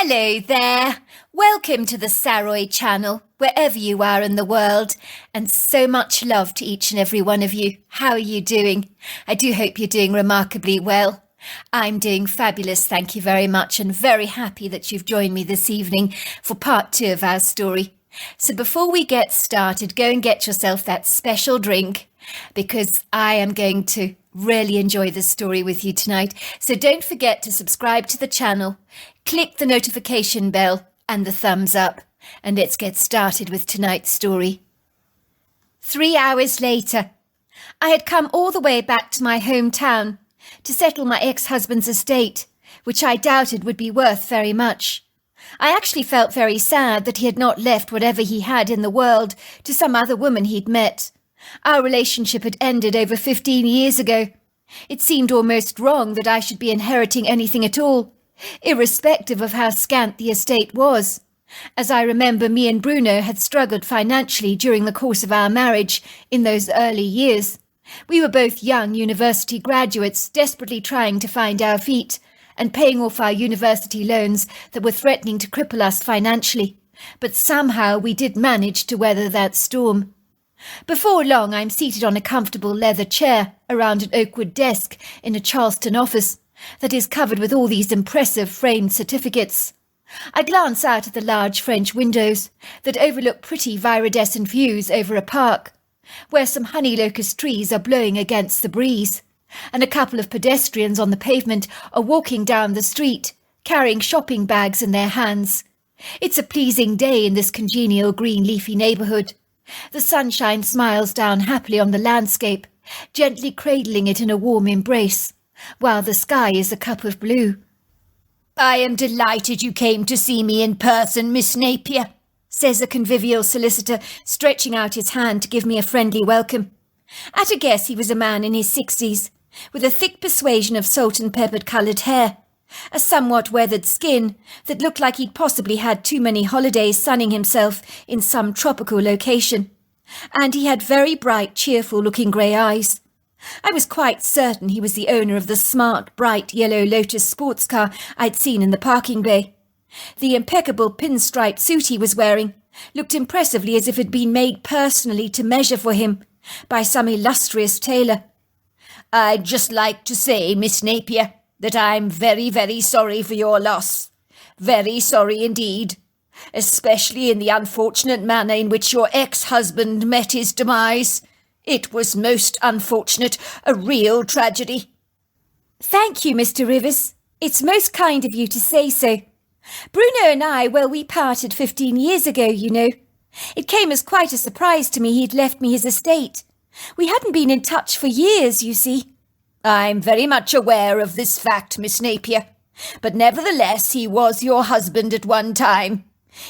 Hello there. Welcome to the Saroy channel, wherever you are in the world, and so much love to each and every one of you. How are you doing? I do hope you're doing remarkably well. I'm doing fabulous, thank you very much, and very happy that you've joined me this evening for part 2 of our story. So before we get started, go and get yourself that special drink, because I am going to really enjoy this story with you tonight. So don't forget to subscribe to the channel, click the notification bell and the thumbs up, and let's get started with tonight's story. 3 hours later, I had come all the way back to my hometown to settle my ex-husband's estate, which I doubted would be worth very much. I actually felt very sad that he had not left whatever he had in the world to some other woman he'd met. Our relationship had ended over 15 years ago. It seemed almost wrong that I should be inheriting anything at all, irrespective of how scant the estate was. As I remember, me and Bruno had struggled financially during the course of our marriage in those early years. We were both young university graduates, desperately trying to find our feet and paying off our university loans that were threatening to cripple us financially. But somehow we did manage to weather that storm. Before long, I'm seated on a comfortable leather chair around an oakwood desk in a Charleston office that is covered with all these impressive framed certificates. I glance out at the large French windows that overlook pretty viridescent views over a park, where some honey locust trees are blowing against the breeze, and a couple of pedestrians on the pavement are walking down the street, carrying shopping bags in their hands. It's a pleasing day in this congenial green leafy neighbourhood. The sunshine smiles down happily on the landscape, gently cradling it in a warm embrace, while the sky is a cup of blue. "I am delighted you came to see me in person, Miss Napier," says a convivial solicitor, stretching out his hand to give me a friendly welcome. At a guess, he was a man in his 60s, with a thick persuasion of salt-and-peppered coloured hair, a somewhat weathered skin that looked like he'd possibly had too many holidays sunning himself in some tropical location, and he had very bright, cheerful-looking grey eyes. I was quite certain he was the owner of the smart, bright yellow Lotus sports car I'd seen in the parking bay. The impeccable pinstripe suit he was wearing looked impressively as if it had been made personally to measure for him by some illustrious tailor. "I'd just like to say, Miss Napier, that I'm very, very sorry for your loss. Very sorry indeed, especially in the unfortunate manner in which your ex-husband met his demise. It was most unfortunate, a real tragedy." "Thank you, Mr. Rivers. It's most kind of you to say so. Bruno and I, well, we parted 15 years ago, you know. It came as quite a surprise to me he'd left me his estate. We hadn't been in touch for years, you see." "I'm very much aware of this fact, Miss Napier, but nevertheless he was your husband at one time.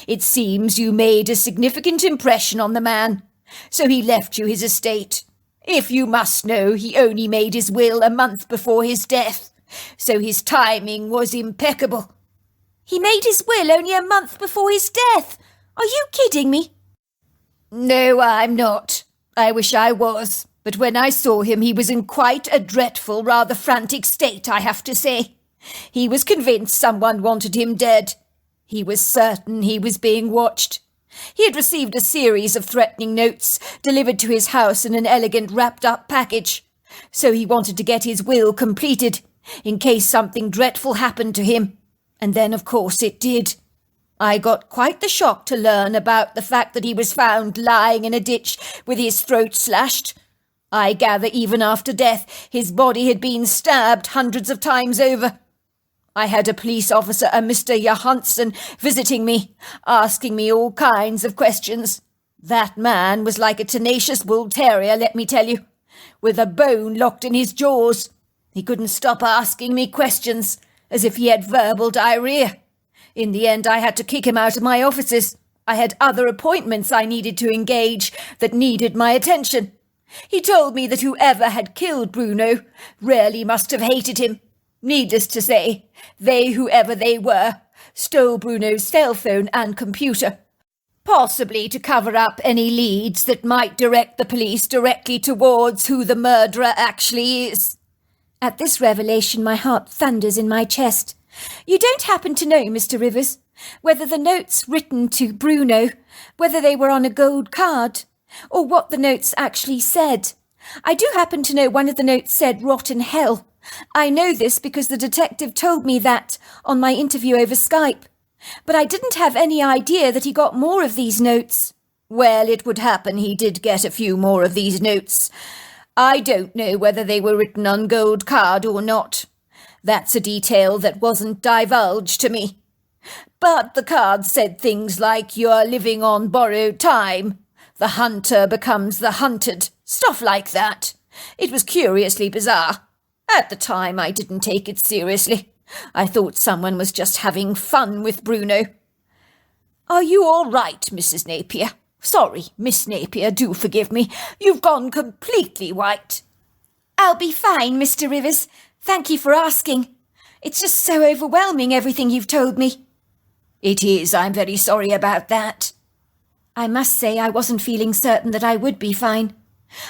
It seems you made a significant impression on the man, so he left you his estate. If you must know, he only made his will a month before his death, so his timing was impeccable." "He made his will only a month before his death? Are you kidding me?" "No, I'm not. I wish I was. But when I saw him, he was in quite a dreadful, rather frantic state, I have to say. He was convinced someone wanted him dead. He was certain he was being watched. He had received a series of threatening notes delivered to his house in an elegant wrapped-up package. So he wanted to get his will completed, in case something dreadful happened to him. And then, of course, it did. I got quite the shock to learn about the fact that he was found lying in a ditch with his throat slashed. I gather even after death, his body had been stabbed hundreds of times over. I had a police officer, a Mr. Johansson, visiting me, asking me all kinds of questions. That man was like a tenacious bull terrier, let me tell you, with a bone locked in his jaws. He couldn't stop asking me questions, as if he had verbal diarrhea. In the end, I had to kick him out of my offices. I had other appointments I needed to engage that needed my attention. He told me that whoever had killed Bruno really must have hated him. Needless to say, they, whoever they were, stole Bruno's cell phone and computer, possibly to cover up any leads that might direct the police directly towards who the murderer actually is. At this revelation, my heart thunders in my chest, You don't happen to know, Mr. Rivers, whether the notes written to Bruno, whether they were on a gold card, or what the notes actually said. I do happen to know one of the notes said rotten hell. I know this because the detective told me that on my interview over Skype. But I didn't have any idea that he got more of these notes. Well, it would happen he did get a few more of these notes. I don't know whether they were written on gold card or not. That's a detail that wasn't divulged to me. But the card said things like you're living on borrowed time. The hunter becomes the hunted. Stuff like that. It was curiously bizarre. At the time, I didn't take it seriously. I thought someone was just having fun with Bruno. Are you all right, Mrs. Napier? Sorry, Miss Napier, do forgive me. You've gone completely white. I'll be fine, Mr. Rivers. Thank you for asking. It's just so overwhelming, everything you've told me. It is. I'm very sorry about that. I must say I wasn't feeling certain that I would be fine.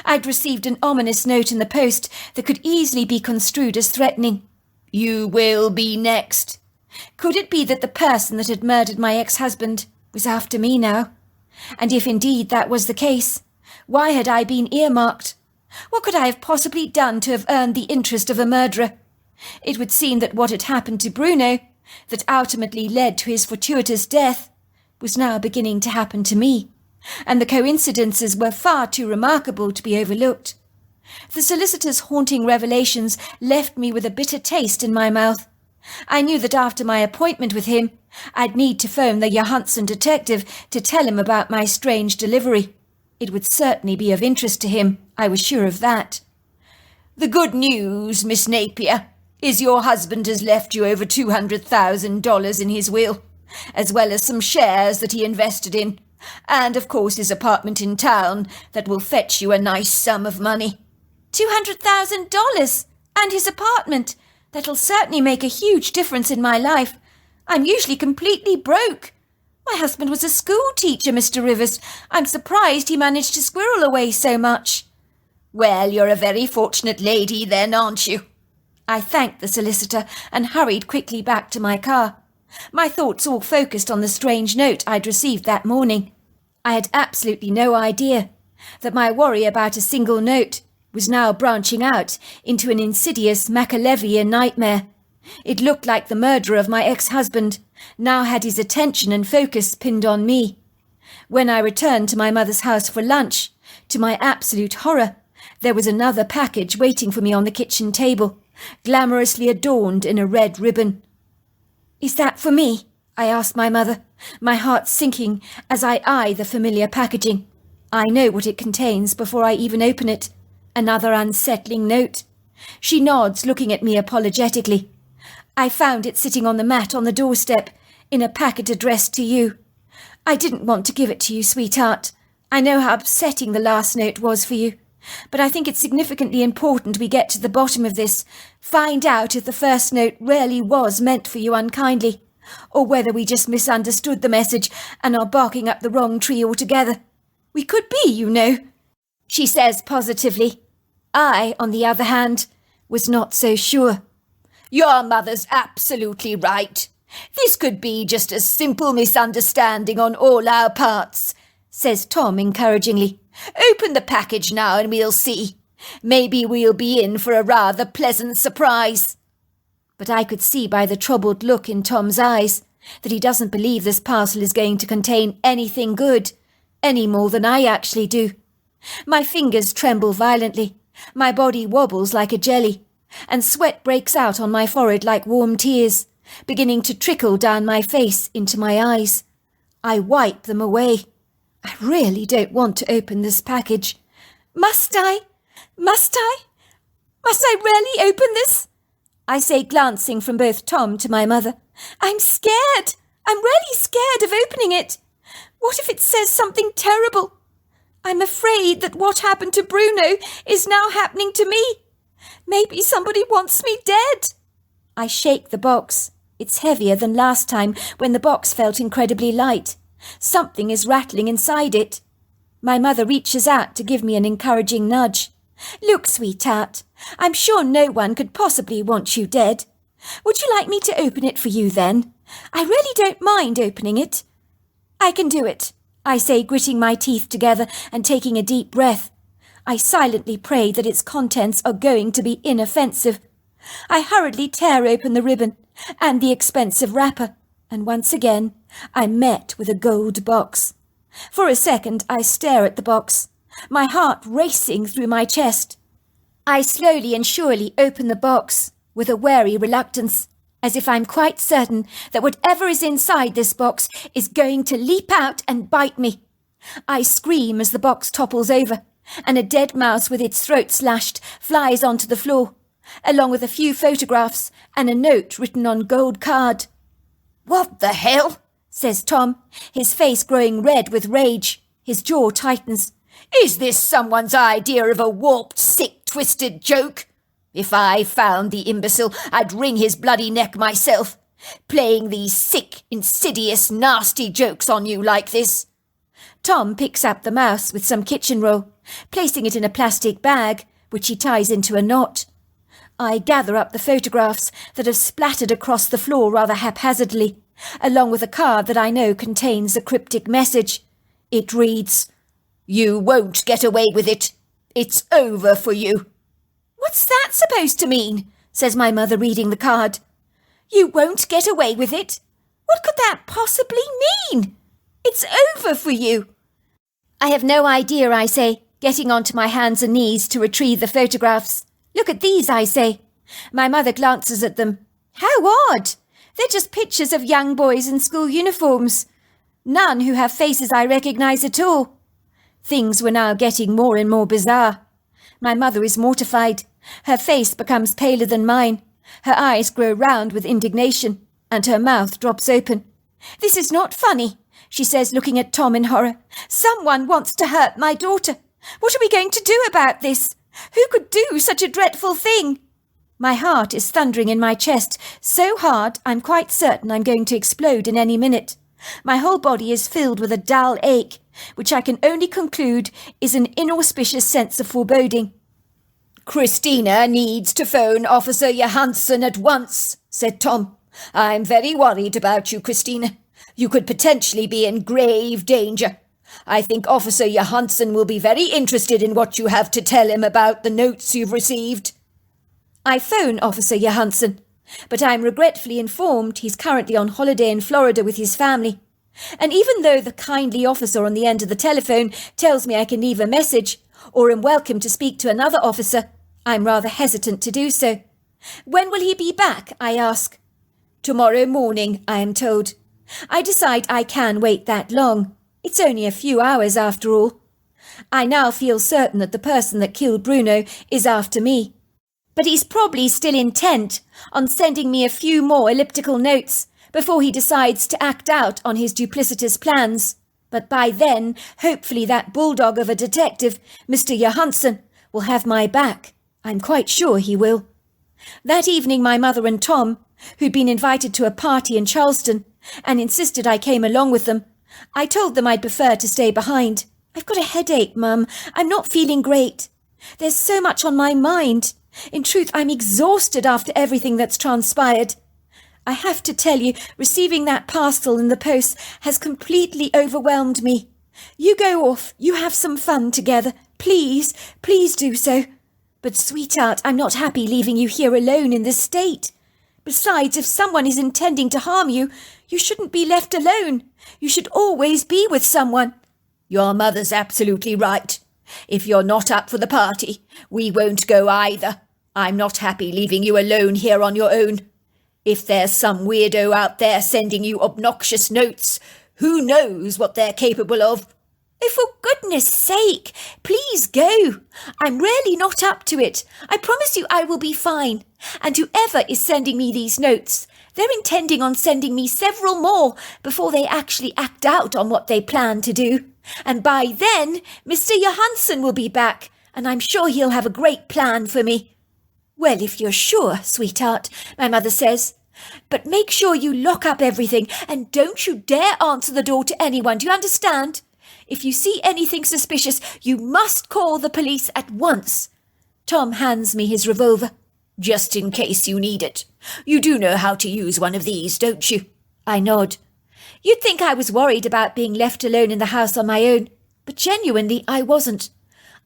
I'd received an ominous note in the post that could easily be construed as threatening. You will be next. Could it be that the person that had murdered my ex-husband was after me now? And if indeed that was the case, why had I been earmarked? What could I have possibly done to have earned the interest of a murderer? It would seem that what had happened to Bruno, that ultimately led to his fortuitous death, was now beginning to happen to me, and the coincidences were far too remarkable to be overlooked. The solicitor's haunting revelations left me with a bitter taste in my mouth. I knew that after my appointment with him, I'd need to phone the Johansson detective to tell him about my strange delivery. It would certainly be of interest to him, I was sure of that. The good news, Miss Napier, is your husband has left you over $200,000 in his will, as well as some shares that he invested in, and of course his apartment in town that will fetch you a nice sum of money. $200,000 and his apartment. That'll certainly make a huge difference in my life. I'm usually completely broke. My husband was a school teacher, Mr. Rivers. I'm surprised he managed to squirrel away so much. Well, you're a very fortunate lady then, aren't you? I thanked the solicitor and hurried quickly back to my car. My thoughts all focused on the strange note I'd received that morning. I had absolutely no idea that my worry about a single note was now branching out into an insidious Machiavellian nightmare. It looked like the murderer of my ex-husband now had his attention and focus pinned on me. When I returned to my mother's house for lunch, to my absolute horror, there was another package waiting for me on the kitchen table, glamorously adorned in a red ribbon. "Is that for me?" I asked my mother, my heart sinking as I eye the familiar packaging. I know what it contains before I even open it. Another unsettling note. She nods, looking at me apologetically. I found it sitting on the mat on the doorstep, in a packet addressed to you. I didn't want to give it to you, sweetheart. I know how upsetting the last note was for you. But I think it's significantly important we get to the bottom of this, find out if the first note really was meant for you unkindly, or whether we just misunderstood the message and are barking up the wrong tree altogether. We could be, you know, she says positively. I, on the other hand, was not so sure. Your mother's absolutely right. This could be just a simple misunderstanding on all our parts, says Tom encouragingly. Open the package now and we'll see. Maybe we'll be in for a rather pleasant surprise. But I could see by the troubled look in Tom's eyes that he doesn't believe this parcel is going to contain anything good, any more than I actually do. My fingers tremble violently, my body wobbles like a jelly, and sweat breaks out on my forehead like warm tears, beginning to trickle down my face into my eyes. I wipe them away. I really don't want to open this package. Must I? Must I? Must I really open this? I say, glancing from both Tom to my mother. I'm scared. I'm really scared of opening it. What if it says something terrible? I'm afraid that what happened to Bruno is now happening to me. Maybe somebody wants me dead. I shake the box. It's heavier than last time when the box felt incredibly light. Something is rattling inside it. My mother reaches out to give me an encouraging nudge. Look, sweetheart, I'm sure no one could possibly want you dead. Would you like me to open it for you then? I really don't mind opening it. I can do it, I say, gritting my teeth together and taking a deep breath. I silently pray that its contents are going to be inoffensive. I hurriedly tear open the ribbon and the expensive wrapper, and once again I'm met with a gold box. For a second I stare at the box, my heart racing through my chest. I slowly and surely open the box with a wary reluctance, as if I'm quite certain that whatever is inside this box is going to leap out and bite me. I scream as the box topples over, and a dead mouse with its throat slashed flies onto the floor, along with a few photographs and a note written on gold card. "What the hell?" says Tom, his face growing red with rage. His jaw tightens. "Is this someone's idea of a warped, sick, twisted joke? If I found the imbecile, I'd wring his bloody neck myself, playing these sick, insidious, nasty jokes on you like this." Tom picks up the mouse with some kitchen roll, placing it in a plastic bag, which he ties into a knot. I gather up the photographs that have splattered across the floor rather haphazardly, along with a card that I know contains a cryptic message. It reads, "You won't get away with it. It's over for you." "What's that supposed to mean?" says my mother, reading the card. "You won't get away with it? What could that possibly mean? It's over for you." I have no idea, I say, getting onto my hands and knees to retrieve the photographs. "Look at these," I say. My mother glances at them. "How odd! They're just pictures of young boys in school uniforms. None who have faces I recognise at all." Things were now getting more and more bizarre. My mother is mortified. Her face becomes paler than mine. Her eyes grow round with indignation, and her mouth drops open. "This is not funny," she says, looking at Tom in horror. "Someone wants to hurt my daughter. What are we going to do about this? Who could do such a dreadful thing?" My heart is thundering in my chest, so hard I'm quite certain I'm going to explode in any minute. My whole body is filled with a dull ache, which I can only conclude is an inauspicious sense of foreboding. "Christina needs to phone Officer Johansson at once," said Tom. "I'm very worried about you, Christina. You could potentially be in grave danger. I think Officer Johansson will be very interested in what you have to tell him about the notes you've received." I phone Officer Johansson, but I'm regretfully informed he's currently on holiday in Florida with his family. And even though the kindly officer on the end of the telephone tells me I can leave a message or am welcome to speak to another officer, I'm rather hesitant to do so. "When will he be back?" I ask. "Tomorrow morning," I am told. I decide I can wait that long. It's only a few hours after all. I now feel certain that the person that killed Bruno is after me. But he's probably still intent on sending me a few more elliptical notes before he decides to act out on his duplicitous plans. But by then, hopefully that bulldog of a detective, Mr. Johansson, will have my back. I'm quite sure he will. That evening my mother and Tom, who'd been invited to a party in Charleston and insisted I came along with them, I told them I'd prefer to stay behind. "I've got a headache, Mum. I'm not feeling great. There's so much on my mind. In truth, I'm exhausted after everything that's transpired. I have to tell you, receiving that parcel in the post has completely overwhelmed me. You go off, you have some fun together. Please, please do so. But, sweetheart, I'm not happy leaving you here alone in this state. Besides, if someone is intending to harm you, you shouldn't be left alone. You should always be with someone." "Your mother's absolutely right. If you're not up for the party, we won't go either. I'm not happy leaving you alone here on your own. If there's some weirdo out there sending you obnoxious notes, who knows what they're capable of?" "Oh, for goodness sake, please go. I'm really not up to it. I promise you I will be fine. And whoever is sending me these notes, they're intending on sending me several more before they actually act out on what they plan to do. And by then, Mr. Johansson will be back, and I'm sure he'll have a great plan for me." "Well, if you're sure, sweetheart," my mother says. "But make sure you lock up everything, and don't you dare answer the door to anyone, do you understand? If you see anything suspicious, you must call the police at once." Tom hands me his revolver. Just in case you need it. You do know how to use one of these, don't you? I nod. You'd think I was worried about being left alone in the house on my own, but genuinely I wasn't.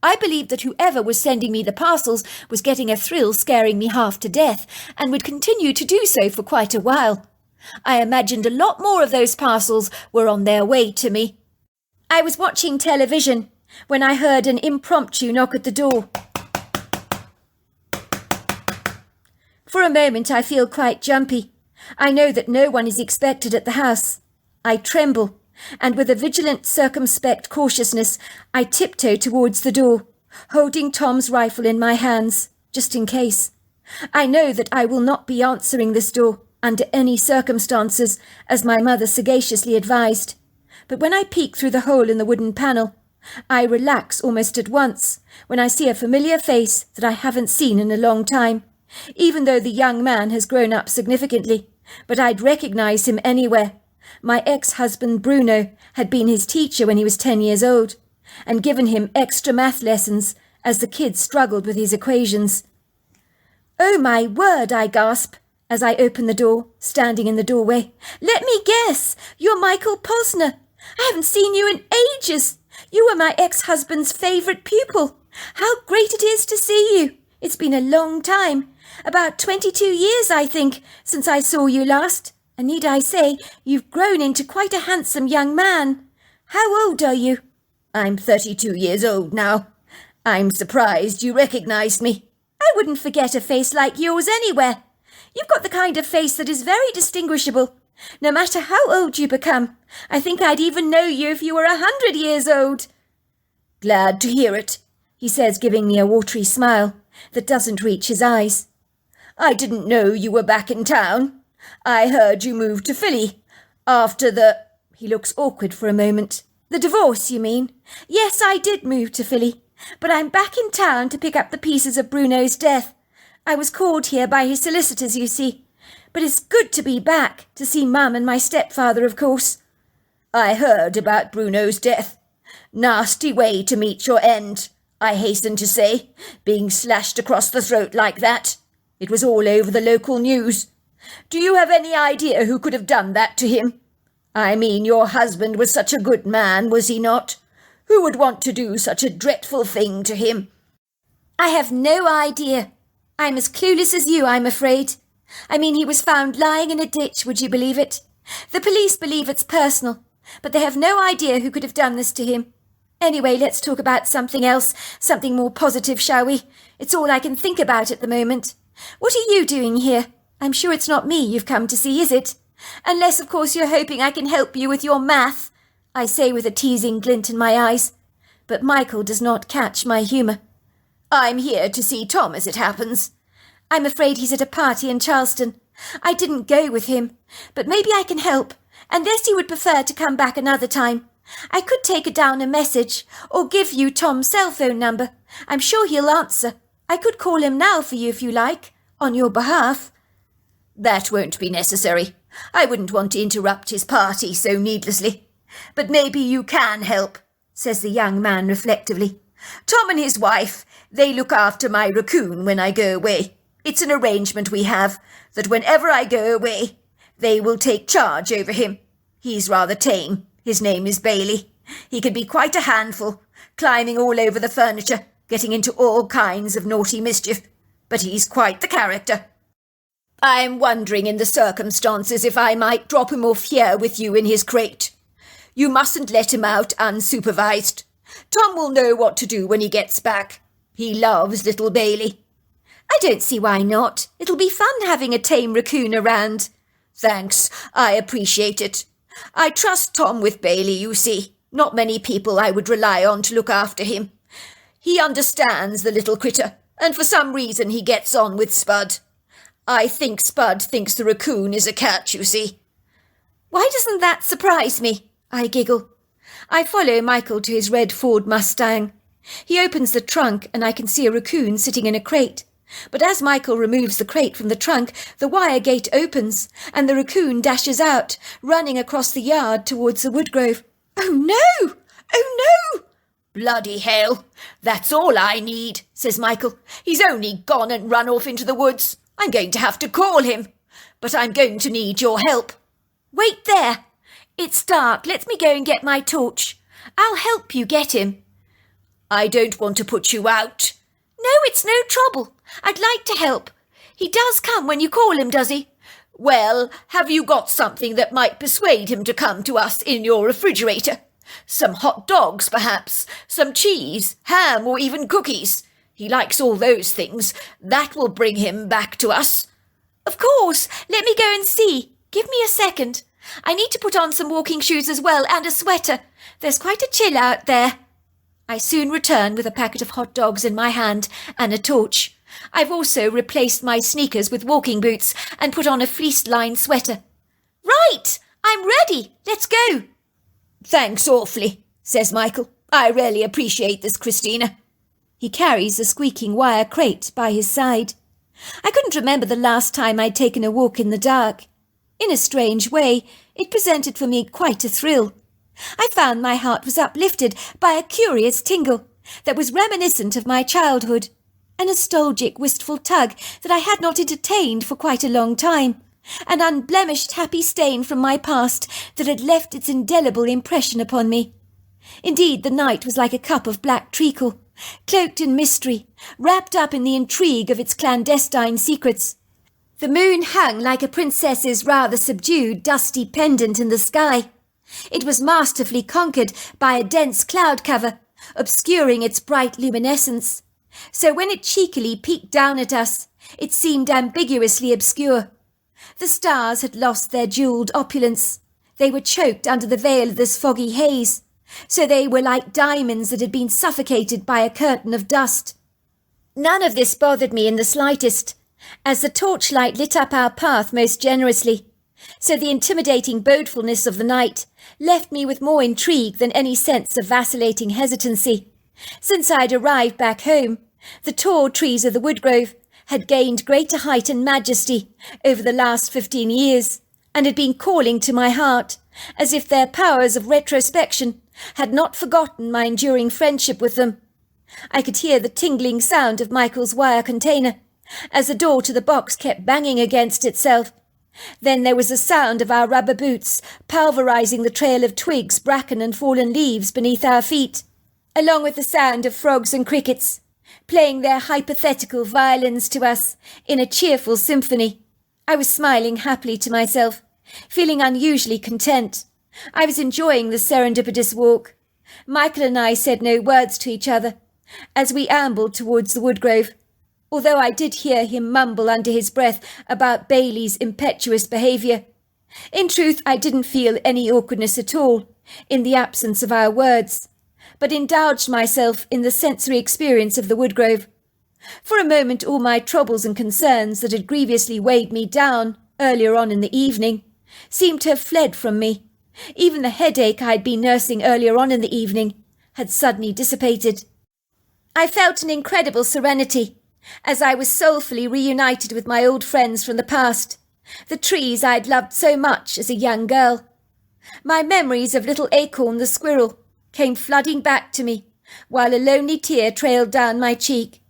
I believed that whoever was sending me the parcels was getting a thrill scaring me half to death, and would continue to do so for quite a while. I imagined a lot more of those parcels were on their way to me. I was watching television when I heard an impromptu knock at the door. For a moment I feel quite jumpy. I know that no one is expected at the house. I tremble, and with a vigilant, circumspect cautiousness, I tiptoe towards the door, holding Tom's rifle in my hands, just in case. I know that I will not be answering this door under any circumstances, as my mother sagaciously advised. But when I peek through the hole in the wooden panel, I relax almost at once when I see a familiar face that I haven't seen in a long time, even though the young man has grown up significantly, but I'd recognise him anywhere. My ex-husband Bruno had been his teacher when he was 10 years old, and given him extra math lessons as the kid struggled with his equations. "Oh my word," I gasp, as I open the door, standing in the doorway. "Let me guess, you're Michael Posner. I haven't seen you in ages. You were my ex-husband's favourite pupil. How great it is to see you. It's been a long time. About 22 years, I think, since I saw you last. And need I say, you've grown into quite a handsome young man. How old are you?" "I'm 32 years old now. I'm surprised you recognised me." "I wouldn't forget a face like yours anywhere. You've got the kind of face that is very distinguishable. No matter how old you become, I think I'd even know you if you were 100 years old." "Glad to hear it," he says, giving me a watery smile that doesn't reach his eyes. "I didn't know you were back in town. I heard you moved to Philly after the—" He looks awkward for a moment. "The divorce, you mean? Yes, I did move to Philly, but I'm back in town to pick up the pieces of Bruno's death. I was called here by his solicitors, you see. But it's good to be back, to see Mum and my stepfather, of course." "I heard about Bruno's death. Nasty way to meet your end, I hasten to say, being slashed across the throat like that. It was all over the local news. Do you have any idea who could have done that to him? I mean, your husband was such a good man, was he not? Who would want to do such a dreadful thing to him?" I have no idea. I'm as clueless as you, I'm afraid. I mean, he was found lying in a ditch, would you believe it? The police believe it's personal, but they have no idea who could have done this to him. Anyway, let's talk about something else, something more positive, shall we? It's all I can think about at the moment. What are you doing here? I'm sure it's not me you've come to see, is it? Unless, of course, you're hoping I can help you with your math, I say with a teasing glint in my eyes. But Michael does not catch my humour. "I'm here to see Tom, as it happens." "I'm afraid he's at a party in Charleston. I didn't go with him, but maybe I can help, unless you would prefer to come back another time. I could take down a message, or give you Tom's cell phone number. I'm sure he'll answer. I could call him now for you if you like, on your behalf." "That won't be necessary. I wouldn't want to interrupt his party so needlessly. But maybe you can help," says the young man reflectively. "Tom and his wife, they look after my raccoon when I go away. It's an arrangement we have, that whenever I go away, they will take charge over him. He's rather tame. His name is Bailey. He can be quite a handful, climbing all over the furniture, getting into all kinds of naughty mischief. But he's quite the character. I'm wondering in the circumstances if I might drop him off here with you in his crate. You mustn't let him out unsupervised. Tom will know what to do when he gets back. He loves little Bailey." "I don't see why not. It'll be fun having a tame raccoon around." "Thanks, I appreciate it. I trust Tom with Bailey, you see. Not many people I would rely on to look after him. He understands the little critter, and for some reason he gets on with Spud. I think Spud thinks the raccoon is a cat, you see." "Why doesn't that surprise me?" I giggle. I follow Michael to his red Ford Mustang. He opens the trunk and I can see a raccoon sitting in a crate. But as Michael removes the crate from the trunk, the wire gate opens and the raccoon dashes out, running across the yard towards the woodgrove. "Oh no! Oh no!" Bloody hell! That's all I need, says Michael. He's only gone and run off into the woods. I'm going to have to call him. But I'm going to need your help. Wait there. It's dark. Let me go and get my torch. I'll help you get him. I don't want to put you out. No, it's no trouble. I'd like to help. He does come when you call him, does he? Well, have you got something that might persuade him to come to us in your refrigerator? Some hot dogs, perhaps, some cheese, ham, or even cookies. He likes all those things. That will bring him back to us. Of course. Let me go and see. Give me a second. I need to put on some walking shoes as well and a sweater. There's quite a chill out there. I soon return with a packet of hot dogs in my hand and a torch. I've also replaced my sneakers with walking boots and put on a fleece-lined sweater. Right! I'm ready. Let's go. Thanks awfully, says Michael. I really appreciate this, Christina. He carries a squeaking wire crate by his side. I couldn't remember the last time I'd taken a walk in the dark. In a strange way, it presented for me quite a thrill. I found my heart was uplifted by a curious tingle that was reminiscent of my childhood, a nostalgic, wistful tug that I had not entertained for quite a long time, an unblemished happy stain from my past that had left its indelible impression upon me. Indeed, the night was like a cup of black treacle, cloaked in mystery, wrapped up in the intrigue of its clandestine secrets. The moon hung like a princess's rather subdued, dusty pendant in the sky. It was masterfully conquered by a dense cloud cover, obscuring its bright luminescence. So when it cheekily peeked down at us, it seemed ambiguously obscure. The stars had lost their jewelled opulence. They were choked under the veil of this foggy haze, so they were like diamonds that had been suffocated by a curtain of dust. None of this bothered me in the slightest, as the torchlight lit up our path most generously, so the intimidating bodefulness of the night left me with more intrigue than any sense of vacillating hesitancy. Since I'd arrived back home, the tall trees of the woodgrove had gained greater height and majesty over the last 15 years, and had been calling to my heart, as if their powers of retrospection had not forgotten my enduring friendship with them. I could hear the tingling sound of Michael's wire container, as the door to the box kept banging against itself. Then there was the sound of our rubber boots pulverizing the trail of twigs, bracken and fallen leaves beneath our feet, along with the sound of frogs and crickets, playing their hypothetical violins to us in a cheerful symphony. I was smiling happily to myself, feeling unusually content. I was enjoying the serendipitous walk. Michael and I said no words to each other as we ambled towards the woodgrove, although I did hear him mumble under his breath about Bailey's impetuous behaviour. In truth, I didn't feel any awkwardness at all in the absence of our words, but indulged myself in the sensory experience of the woodgrove. For a moment all my troubles and concerns that had grievously weighed me down earlier on in the evening seemed to have fled from me. Even the headache I had been nursing earlier on in the evening had suddenly dissipated. I felt an incredible serenity, as I was soulfully reunited with my old friends from the past, the trees I had loved so much as a young girl. My memories of little Acorn the squirrel came flooding back to me, while a lonely tear trailed down my cheek.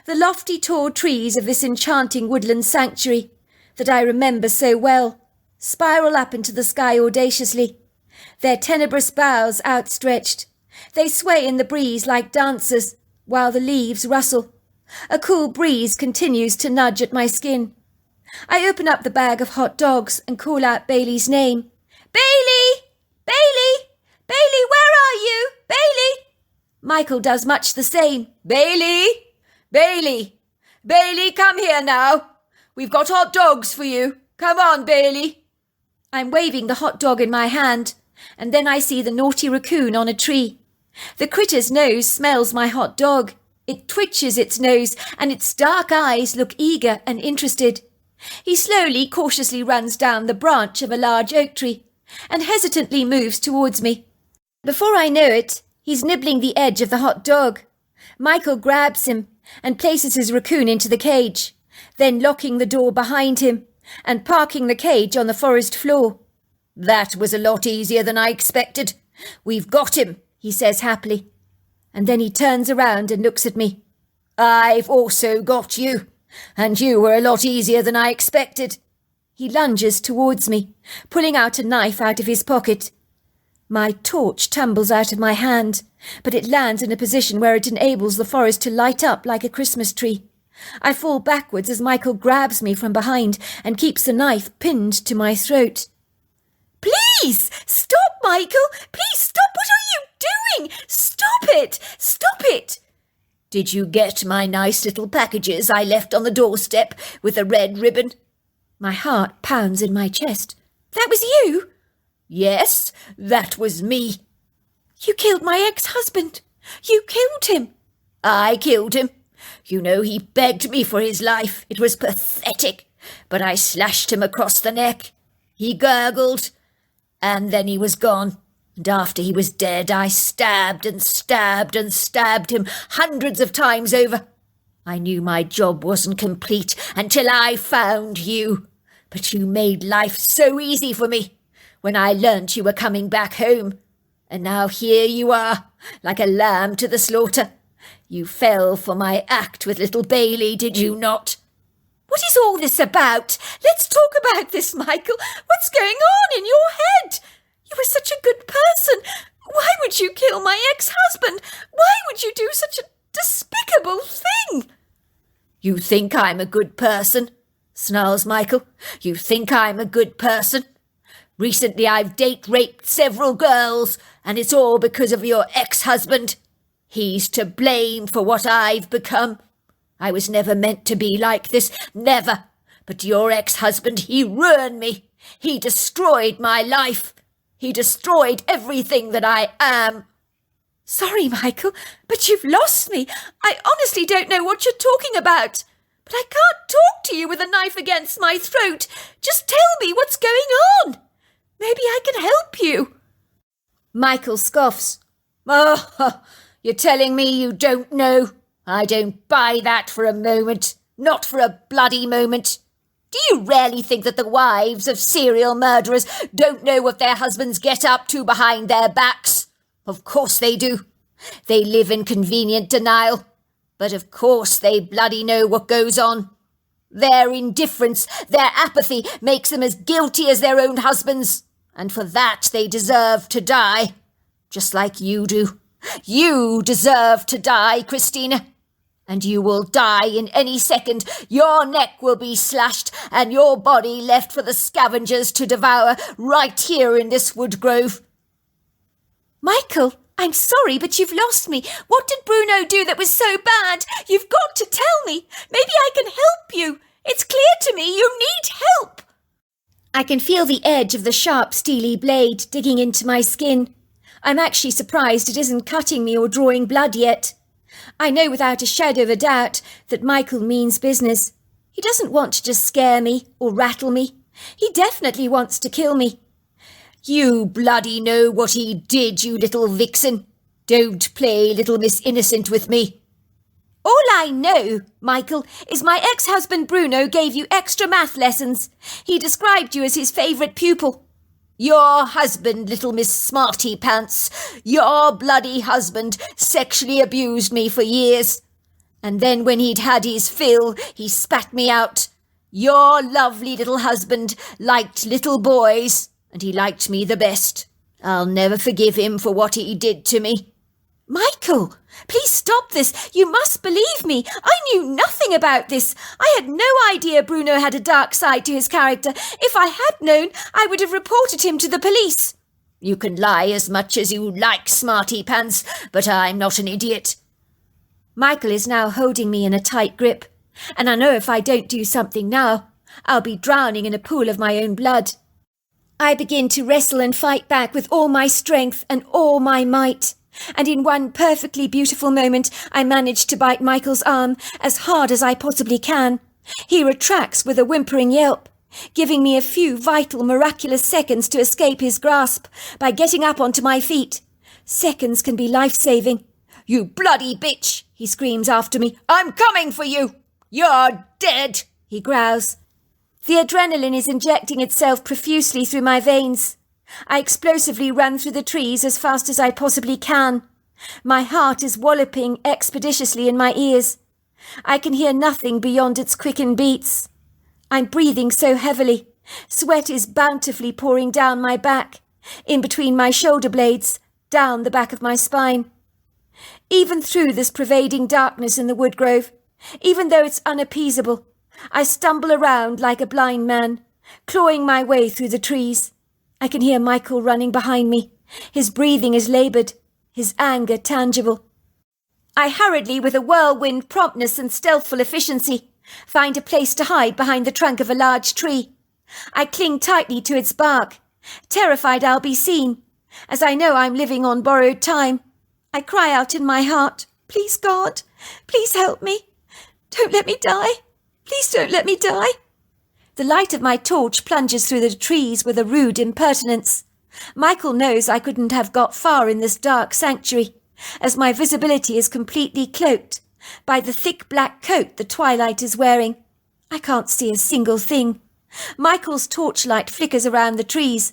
The lofty tall trees of this enchanting woodland sanctuary, that I remember so well, spiral up into the sky audaciously, their tenebrous boughs outstretched. They sway in the breeze like dancers, while the leaves rustle. A cool breeze continues to nudge at my skin. I open up the bag of hot dogs and call out Bailey's name. "Bailey! Bailey! Bailey, where are you? Bailey!" Michael does much the same. Bailey! Bailey! Bailey, come here now. We've got hot dogs for you. Come on, Bailey. I'm waving the hot dog in my hand, and then I see the naughty raccoon on a tree. The critter's nose smells my hot dog. It twitches its nose, and its dark eyes look eager and interested. He slowly, cautiously runs down the branch of a large oak tree, and hesitantly moves towards me. Before I know it, he's nibbling the edge of the hot dog. Michael grabs him and places his raccoon into the cage, then locking the door behind him and parking the cage on the forest floor. "That was a lot easier than I expected. We've got him," he says happily. And then he turns around and looks at me. I've also got you, and you were a lot easier than I expected. He lunges towards me, pulling out a knife out of his pocket. My torch tumbles out of my hand, but it lands in a position where it enables the forest to light up like a Christmas tree. I fall backwards as Michael grabs me from behind and keeps the knife pinned to my throat. Please! Stop, Michael! Please stop! What are you doing? Stop it! Stop it! Did you get my nice little packages I left on the doorstep with a red ribbon? My heart pounds in my chest. That was you? Yes, that was me. You killed my ex-husband. You killed him. I killed him. You know, he begged me for his life. It was pathetic. But I slashed him across the neck. He gurgled, and then he was gone. And after he was dead, I stabbed and stabbed and stabbed him hundreds of times over. I knew my job wasn't complete until I found you. But you made life so easy for me when I learnt you were coming back home. And now here you are, like a lamb to the slaughter. You fell for my act with little Bailey, did you not? What is all this about? Let's talk about this, Michael. What's going on in your head? You were such a good person. Why would you kill my ex-husband? Why would you do such a despicable thing? You think I'm a good person? Snarls Michael. You think I'm a good person? Recently I've date-raped several girls, and it's all because of your ex-husband. He's to blame for what I've become. I was never meant to be like this, never. But your ex-husband, he ruined me. He destroyed my life. He destroyed everything that I am. Sorry, Michael, but you've lost me. I honestly don't know what you're talking about. But I can't talk to you with a knife against my throat. Just tell me what's going on. Maybe I can help you. Michael scoffs. Oh, you're telling me you don't know? I don't buy that for a moment. Not for a bloody moment. Do you really think that the wives of serial murderers don't know what their husbands get up to behind their backs? Of course they do. They live in convenient denial. But of course they bloody know what goes on. Their indifference, their apathy makes them as guilty as their own husbands. And for that they deserve to die. Just like you do. You deserve to die, Christina. And you will die in any second. Your neck will be slashed and your body left for the scavengers to devour right here in this wood grove. Michael, I'm sorry, but you've lost me. What did Bruno do that was so bad? You've got to tell me. Maybe I can help you. It's clear to me you need help. I can feel the edge of the sharp, steely blade digging into my skin. I'm actually surprised it isn't cutting me or drawing blood yet. I know without a shadow of a doubt that Michael means business. He doesn't want to just scare me or rattle me. He definitely wants to kill me. You bloody know what he did, you little vixen. Don't play little Miss Innocent with me. All I know, Michael, is my ex-husband Bruno gave you extra math lessons. He described you as his favourite pupil. Your husband, little Miss Smarty Pants, your bloody husband sexually abused me for years. And then when he'd had his fill, he spat me out. Your lovely little husband liked little boys, and he liked me the best. I'll never forgive him for what he did to me. Michael, please stop this. You must believe me. I knew nothing about this. I had no idea Bruno had a dark side to his character. If I had known, I would have reported him to the police. You can lie as much as you like, Smarty Pants, but I'm not an idiot. Michael is now holding me in a tight grip, and I know if I don't do something now, I'll be drowning in a pool of my own blood. I begin to wrestle and fight back with all my strength and all my might. And in one perfectly beautiful moment, I manage to bite Michael's arm as hard as I possibly can. He retracts with a whimpering yelp, giving me a few vital, miraculous seconds to escape his grasp by getting up onto my feet. Seconds can be life-saving. You bloody bitch, he screams after me. I'm coming for you. You're dead, he growls. The adrenaline is injecting itself profusely through my veins. I explosively run through the trees as fast as I possibly can. My heart is walloping expeditiously in my ears. I can hear nothing beyond its quickened beats. I'm breathing so heavily. Sweat is bountifully pouring down my back, in between my shoulder blades, down the back of my spine. Even through this pervading darkness in the woodgrove, even though it's unappeasable, I stumble around like a blind man, clawing my way through the trees. I can hear Michael running behind me. His breathing is laboured, his anger tangible. I hurriedly, with a whirlwind promptness and stealthful efficiency, find a place to hide behind the trunk of a large tree. I cling tightly to its bark, terrified I'll be seen, as I know I'm living on borrowed time. I cry out in my heart, "Please, God, please help me. Don't let me die. Please don't let me die." The light of my torch plunges through the trees with a rude impertinence. Michael knows I couldn't have got far in this dark sanctuary, as my visibility is completely cloaked by the thick black coat the twilight is wearing. I can't see a single thing. Michael's torchlight flickers around the trees.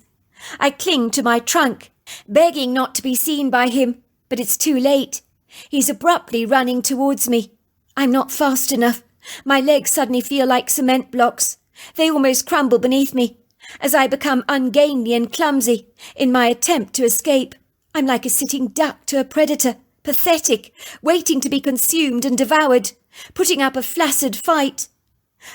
I cling to my trunk, begging not to be seen by him, but it's too late. He's abruptly running towards me. I'm not fast enough. My legs suddenly feel like cement blocks. They almost crumble beneath me, as I become ungainly and clumsy in my attempt to escape. I'm like a sitting duck to a predator, pathetic, waiting to be consumed and devoured, putting up a flaccid fight.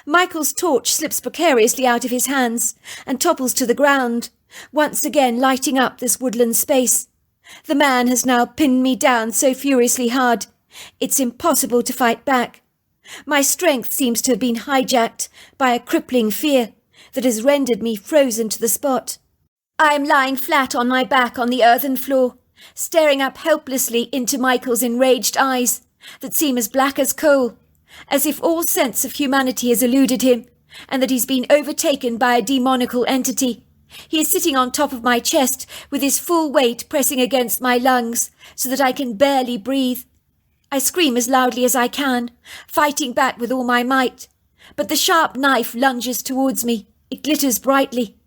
Michael's torch slips precariously out of his hands and topples to the ground, once again lighting up this woodland space. The man has now pinned me down so furiously hard, it's impossible to fight back. My strength seems to have been hijacked by a crippling fear that has rendered me frozen to the spot. I am lying flat on my back on the earthen floor, staring up helplessly into Michael's enraged eyes that seem as black as coal, as if all sense of humanity has eluded him, and that he's been overtaken by a demonical entity. He is sitting on top of my chest, with his full weight pressing against my lungs, so that I can barely breathe. I scream as loudly as I can, fighting back with all my might, but the sharp knife lunges towards me. It glitters brightly.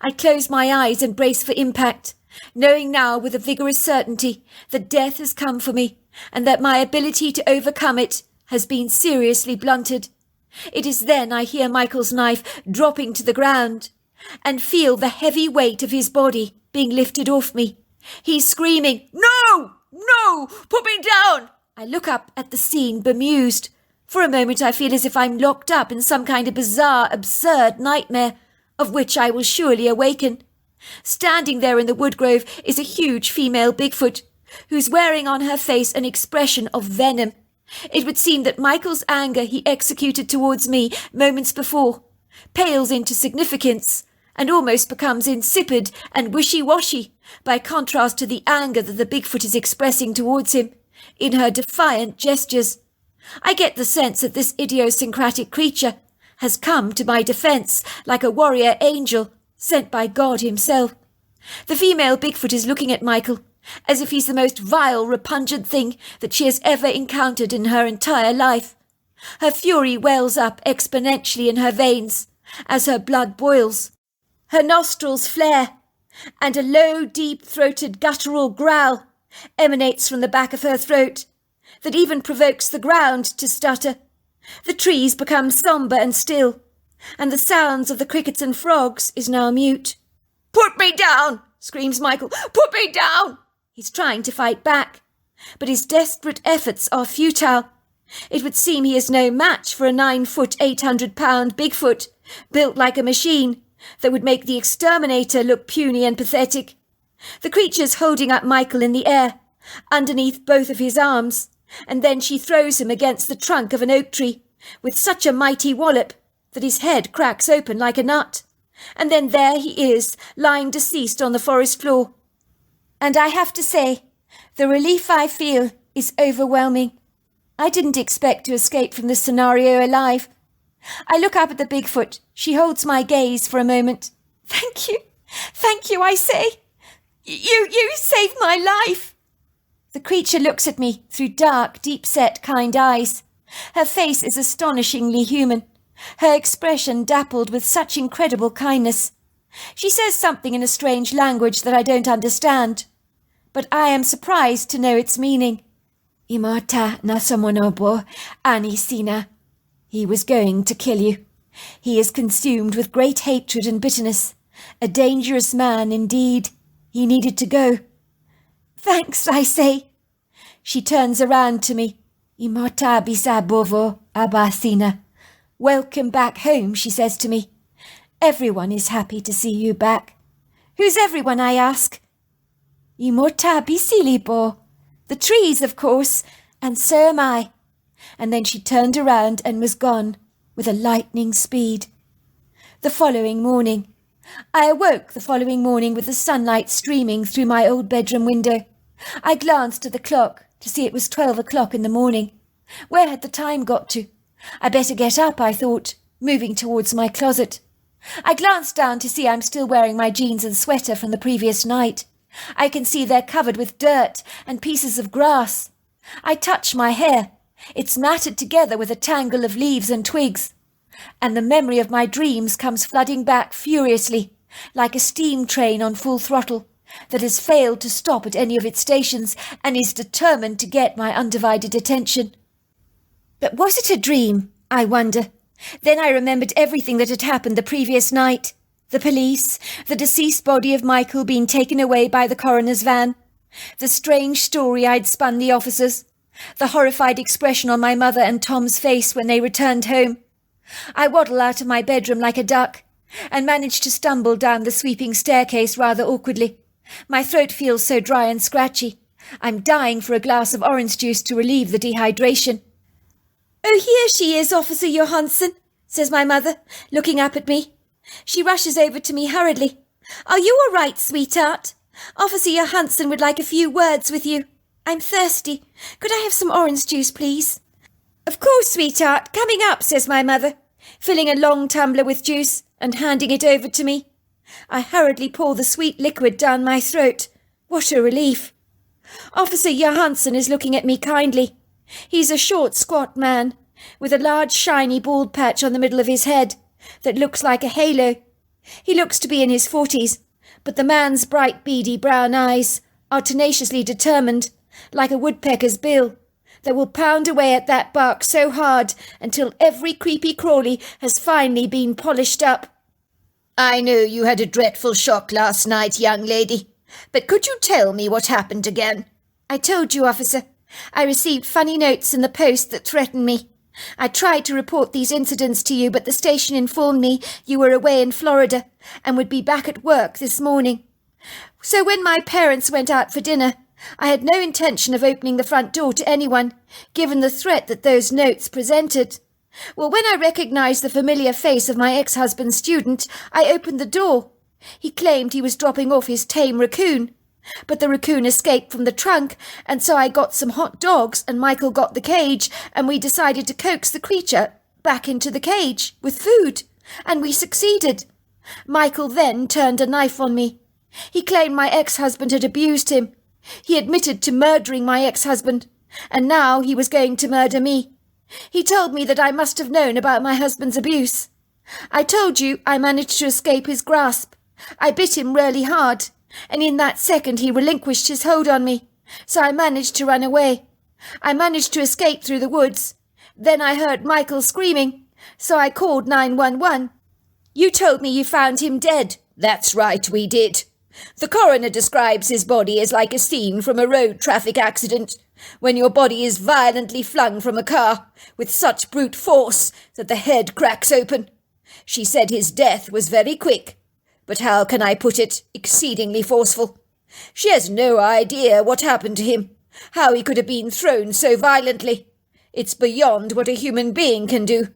I close my eyes and brace for impact, knowing now with a vigorous certainty that death has come for me, and that my ability to overcome it has been seriously blunted. It is then I hear Michael's knife dropping to the ground, and feel the heavy weight of his body being lifted off me. He's screaming, "No! No! Put me down!" I look up at the scene, bemused. For a moment I feel as if I'm locked up in some kind of bizarre, absurd nightmare, of which I will surely awaken. Standing there in the woodgrove is a huge female Bigfoot, who's wearing on her face an expression of venom. It would seem that Michael's anger he executed towards me moments before pales into significance and almost becomes insipid and wishy-washy by contrast to the anger that the Bigfoot is expressing towards him in her defiant gestures. I get the sense that this idiosyncratic creature has come to my defence like a warrior angel sent by God himself. The female Bigfoot is looking at Michael as if he's the most vile, repugnant thing that she has ever encountered in her entire life. Her fury wells up exponentially in her veins as her blood boils. Her nostrils flare, and a low, deep-throated guttural growl emanates from the back of her throat that even provokes the ground to stutter. The trees become sombre and still, and the sounds of the crickets and frogs is now mute. "Put me down!" screams Michael. "Put me down!" He's trying to fight back, but his desperate efforts are futile. It would seem he is no match for a 9-foot, 800-pound Bigfoot, built like a machine, that would make the exterminator look puny and pathetic. The creature's holding up Michael in the air, underneath both of his arms, and then she throws him against the trunk of an oak tree, with such a mighty wallop that his head cracks open like a nut. And then there he is, lying deceased on the forest floor. And I have to say, the relief I feel is overwhelming. I didn't expect to escape from this scenario alive. I look up at the Bigfoot. She holds my gaze for a moment. Thank you, I say. You saved my life." The creature looks at me through dark, deep-set, kind eyes. Her face is astonishingly human, her expression dappled with such incredible kindness. She says something in a strange language that I don't understand, but I am surprised to know its meaning. Imata nasamonobo anisina. He was going to kill you. He is consumed with great hatred and bitterness. A dangerous man indeed. He needed to go. Thanks, I say. She turns around to me. Imata bisabovo abasina. Welcome back home, she says to me. Everyone is happy to see you back. Who's everyone, I ask? Imota bisilibo. The trees, of course, and so am I. And then she turned around and was gone, with a lightning speed. The following morning. I awoke the following morning with the sunlight streaming through my old bedroom window. I glanced at the clock to see it was 12 o'clock in the morning. Where had the time got to? I better get up, I thought, moving towards my closet. I glanced down to see I'm still wearing my jeans and sweater from the previous night. I can see they're covered with dirt and pieces of grass. I touch my hair. It's matted together with a tangle of leaves and twigs. And the memory of my dreams comes flooding back furiously, like a steam train on full throttle, that has failed to stop at any of its stations and is determined to get my undivided attention. But was it a dream, I wonder? Then I remembered everything that had happened the previous night. The police, the deceased body of Michael being taken away by the coroner's van, the strange story I'd spun the officers, the horrified expression on my mother and Tom's face when they returned home. I waddle out of my bedroom like a duck, and manage to stumble down the sweeping staircase rather awkwardly. My throat feels so dry and scratchy. I'm dying for a glass of orange juice to relieve the dehydration. "Oh, here she is, Officer Johansson," says my mother, looking up at me. She rushes over to me hurriedly. "Are you all right, sweetheart? Officer Johansson would like a few words with you. I'm thirsty. Could I have some orange juice, please?" "Of course, sweetheart. Coming up," says my mother, filling a long tumbler with juice and handing it over to me. I hurriedly pour the sweet liquid down my throat. What a relief. Officer Johansson is looking at me kindly. He's a short, squat man, with a large, shiny bald patch on the middle of his head that looks like a halo. He looks to be in his 40s, but the man's bright, beady brown eyes are tenaciously determined, like a woodpecker's bill, that will pound away at that bark so hard until every creepy crawly has finally been polished up. "I know you had a dreadful shock last night, young lady, but could you tell me what happened again?" "I told you, officer. I received funny notes in the post that threatened me. I tried to report these incidents to you, but the station informed me you were away in Florida and would be back at work this morning. So when my parents went out for dinner, I had no intention of opening the front door to anyone, given the threat that those notes presented. Well, when I recognized the familiar face of my ex-husband's student, I opened the door. He claimed he was dropping off his tame raccoon, but the raccoon escaped from the trunk, and so I got some hot dogs and Michael got the cage, and we decided to coax the creature back into the cage with food, and we succeeded. Michael then turned a knife on me. He claimed my ex-husband had abused him. He admitted to murdering my ex-husband, and now he was going to murder me. He told me that I must have known about my husband's abuse. I told you I managed to escape his grasp. I bit him really hard, and in that second he relinquished his hold on me, so I managed to run away. I managed to escape through the woods. Then I heard Michael screaming, so I called 911. You told me you found him dead." "That's right, we did. The coroner describes his body as like a scene from a road traffic accident, when your body is violently flung from a car with such brute force that the head cracks open. She said his death was very quick, but how can I put it, exceedingly forceful. She has no idea what happened to him, how he could have been thrown so violently. It's beyond what a human being can do,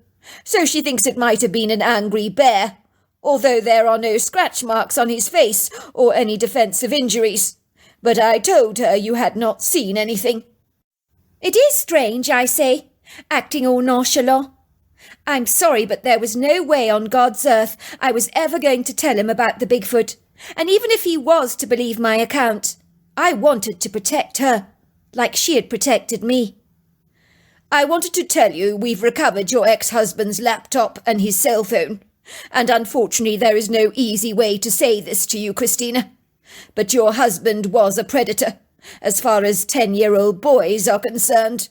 so she thinks it might have been an angry bear, although there are no scratch marks on his face or any defensive injuries. But I told her you had not seen anything." "It is strange," I say, acting all nonchalant. "I'm sorry, but there was no way on God's earth I was ever going to tell him about the Bigfoot, and even if he was to believe my account, I wanted to protect her, like she had protected me." "I wanted to tell you we've recovered your ex-husband's laptop and his cell phone, and unfortunately there is no easy way to say this to you, Christina. But your husband was a predator, as far as 10-year-old boys are concerned.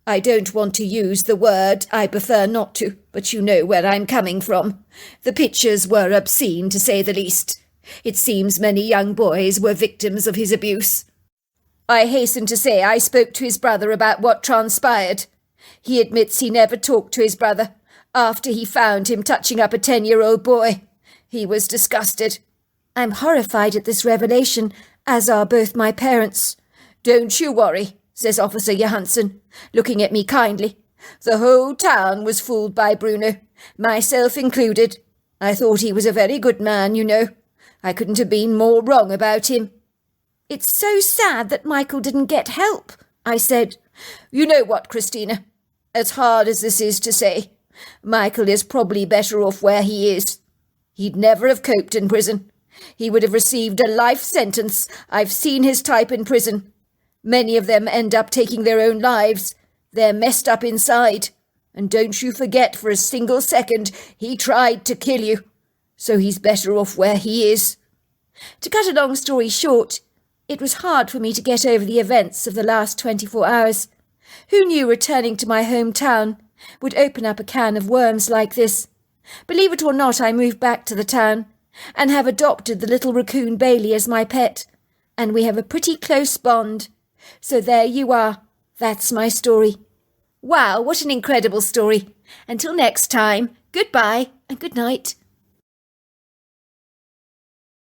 I don't want to use the word, I prefer not to, but you know where I'm coming from. The pictures were obscene, to say the least. It seems many young boys were victims of his abuse. I hasten to say I spoke to his brother about what transpired. He admits he never talked to his brother after he found him touching up a 10-year-old boy. He was disgusted. I'm horrified at this revelation, as are both my parents. Don't you worry, says Officer Johansson, looking at me kindly. The whole town was fooled by Bruno, myself included. I thought he was a very good man, you know. I couldn't have been more wrong about him. It's so sad that Michael didn't get help, I said. You know what, Christina? As hard as this is to say, Michael is probably better off where he is. He'd never have coped in prison. He would have received a life sentence. I've seen his type in prison. Many of them end up taking their own lives. They're messed up inside. And don't you forget for a single second, he tried to kill you. So he's better off where he is. To cut a long story short, it was hard for me to get over the events of the last 24 hours. Who knew returning to my hometown would open up a can of worms like this? Believe it or not, I moved back to the town and have adopted the little raccoon Bailey as my pet, and we have a pretty close bond. So there you are. That's my story. Wow, what an incredible story. Until next time, goodbye and good night.